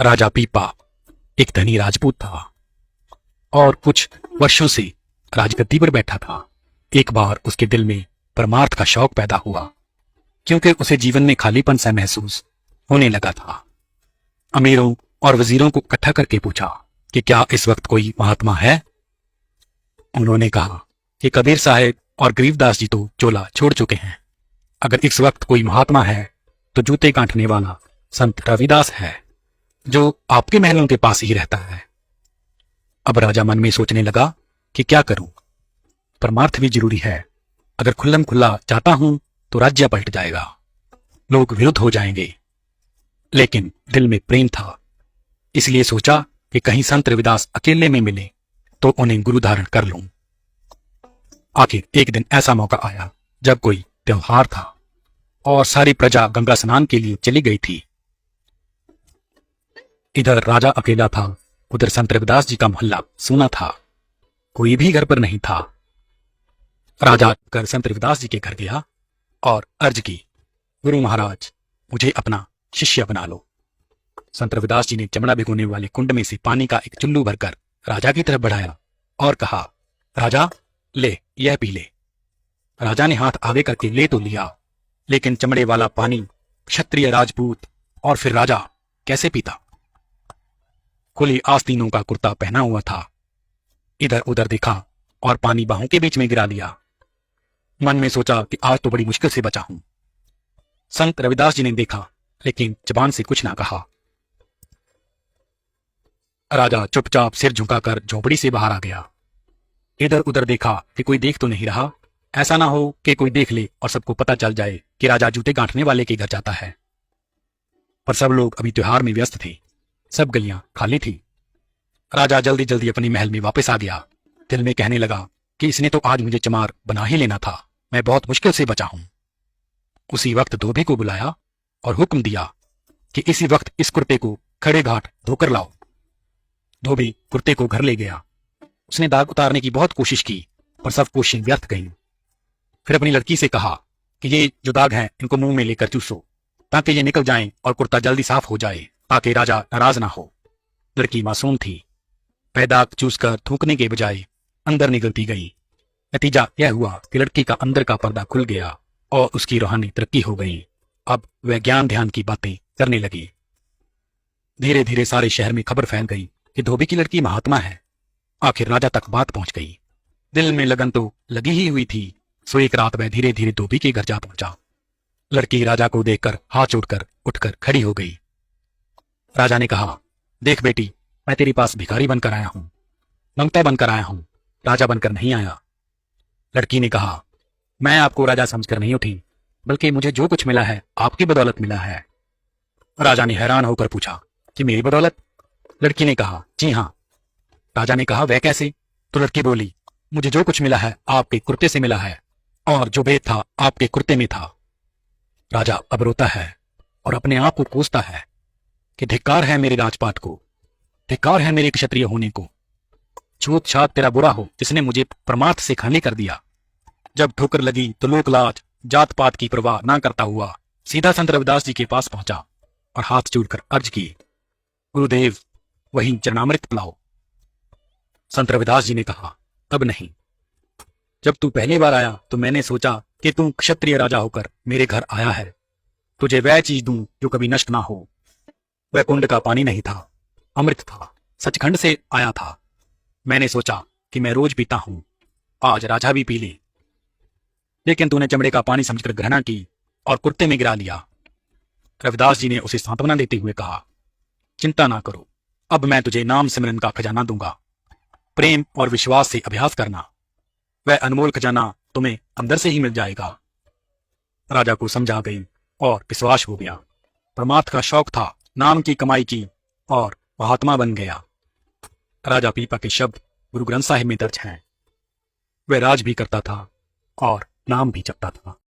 राजा पीपा एक धनी राजपूत था और कुछ वर्षों से राजगद्दी पर बैठा था। एक बार उसके दिल में परमार्थ का शौक पैदा हुआ, क्योंकि उसे जीवन में खालीपन सा महसूस होने लगा था। अमीरों और वजीरों को इकट्ठा करके पूछा कि क्या इस वक्त कोई महात्मा है। उन्होंने कहा कि कबीर साहब और गरीबदास जी तो चोला छोड़ चुके हैं। अगर इस वक्त कोई महात्मा है तो जूते गांठने वाला संत रविदास है, जो आपके महलों के पास ही रहता है। अब राजा मन में सोचने लगा कि क्या करूं, परमार्थ भी जरूरी है। अगर खुल्लम खुल्ला चाहता हूं तो राज्य पलट जाएगा, लोग विरुद्ध हो जाएंगे। लेकिन दिल में प्रेम था, इसलिए सोचा कि कहीं संत रविदास अकेले में मिले तो उन्हें गुरु धारण कर लूं। आखिर एक दिन ऐसा मौका आया जब कोई त्योहार था और सारी प्रजा गंगा स्नान के लिए चली गई थी। इधर राजा अकेला था, उधर संत रविदास जी का मोहल्ला सूना था, कोई भी घर पर नहीं था। राजा कर संत रविदास जी के घर गया और अर्ज की, गुरु महाराज मुझे अपना शिष्य बना लो। संत रविदास जी ने चमड़ा भिगोने वाले कुंड में से पानी का एक चुल्लू भरकर राजा की तरफ बढ़ाया और कहा, राजा ले, यह पी ले। राजा ने हाथ आगे करके ले तो लिया, लेकिन चमड़े वाला पानी क्षत्रिय राजपूत और फिर राजा कैसे पीता। खुली आस्तीनों का कुर्ता पहना हुआ था। इधर उधर देखा और पानी बाहों के बीच में गिरा लिया। मन में सोचा कि आज तो बड़ी मुश्किल से बचा हूं। संत रविदास जी ने देखा, लेकिन जबान से कुछ ना कहा। राजा चुपचाप सिर झुकाकर झोपड़ी से बाहर आ गया। इधर उधर देखा कि कोई देख तो नहीं रहा, ऐसा ना हो कि कोई देख ले और सबको पता चल जाए कि राजा जूते गांठने वाले के घर जाता है। पर सब लोग अभी त्योहार में व्यस्त थे, सब गलियां खाली थी। राजा जल्दी जल्दी अपने महल में वापस आ गया। दिल में कहने लगा कि इसने तो आज मुझे चमार बना ही लेना था, मैं बहुत मुश्किल से बचा हूं। उसी वक्त धोबी को बुलाया और हुक्म दिया कि इसी वक्त इस कुर्ते को खड़े घाट धोकर लाओ। धोबी कुर्ते को घर ले गया। उसने दाग उतारने की बहुत कोशिश की, पर सब कोशिशें व्यर्थ गईं। फिर अपनी लड़की से कहा कि ये जो दाग हैं इनको मुंह में लेकर चूसो, ताकि ये निकल जाएं और कुर्ता जल्दी साफ हो जाए, ताकि राजा नाराज ना हो। लड़की मासूम थी, वह दाग चूसकर थूकने के बजाय अंदर निकलती गई। नतीजा यह हुआ कि लड़की का अंदर का पर्दा खुल गया और उसकी रूहानी तरक्की हो गई। अब वह ज्ञान ध्यान की बातें करने लगी। धीरे धीरे सारे शहर में खबर फैल गई कि धोबी की लड़की महात्मा है। आखिर राजा तक बात पहुंच गई। दिल में लगन तो लगी ही हुई थी, सो एक रात वह धीरे धीरे धोबी के घर जा पहुंचा। लड़की राजा को देखकर हाथ जोड़कर उठकर खड़ी हो गई। राजा ने कहा, देख बेटी, मैं तेरे पास भिखारी बनकर आया हूं, मंगता बनकर आया हूं, राजा बनकर नहीं आया। लड़की ने कहा, मैं आपको राजा समझकर नहीं उठी, बल्कि मुझे जो कुछ मिला है आपकी बदौलत मिला है। राजा ने हैरान होकर पूछा कि मेरी बदौलत? लड़की ने कहा, जी हाँ। राजा ने कहा, वह कैसे? तो लड़की बोली, मुझे जो कुछ मिला है आपके कुर्ते से मिला है, और जो भेद था आपके कुर्ते में था। राजा अब रोता है और अपने आप को कोसता है कि धिक्कार है मेरे राजपाट को, धिक्कार है मेरे क्षत्रिय होने को। छूत छात तेरा बुरा हो, जिसने मुझे परमार्थ से खाली कर दिया। जब ठोकर लगी तो लोक लाज जात पात की परवाह ना करता हुआ सीधा संत रविदास जी के पास पहुंचा और हाथ जोड़कर अर्ज की, गुरुदेव वहीं चरणामृत पिलाओ। संत रविदास जी ने कहा, अब नहीं। जब तू पहली बार आया तो मैंने सोचा कि तू क्षत्रिय राजा होकर मेरे घर आया है, तुझे वह चीज दूं जो कभी नष्ट ना हो। वह कुंड का पानी नहीं था, अमृत था, सचखंड से आया था। मैंने सोचा कि मैं रोज पीता हूं, आज राजा भी पी ले। लेकिन तूने चमड़े का पानी समझकर घृणा की और कुर्ते में गिरा लिया। रविदास जी ने उसे सांत्वना देते हुए कहा, चिंता ना करो, अब मैं तुझे नाम सिमरन का खजाना दूंगा। प्रेम और विश्वास से अभ्यास करना, वह अनमोल खजाना तुम्हें अंदर से ही मिल जाएगा। राजा को समझ आ गई और विश्वास हो गया। परमार्थ का शौक था, नाम की कमाई की और महात्मा बन गया। राजा पीपा के शब्द गुरु ग्रंथ साहिब में दर्ज हैं। वह राज भी करता था और नाम भी जपता था।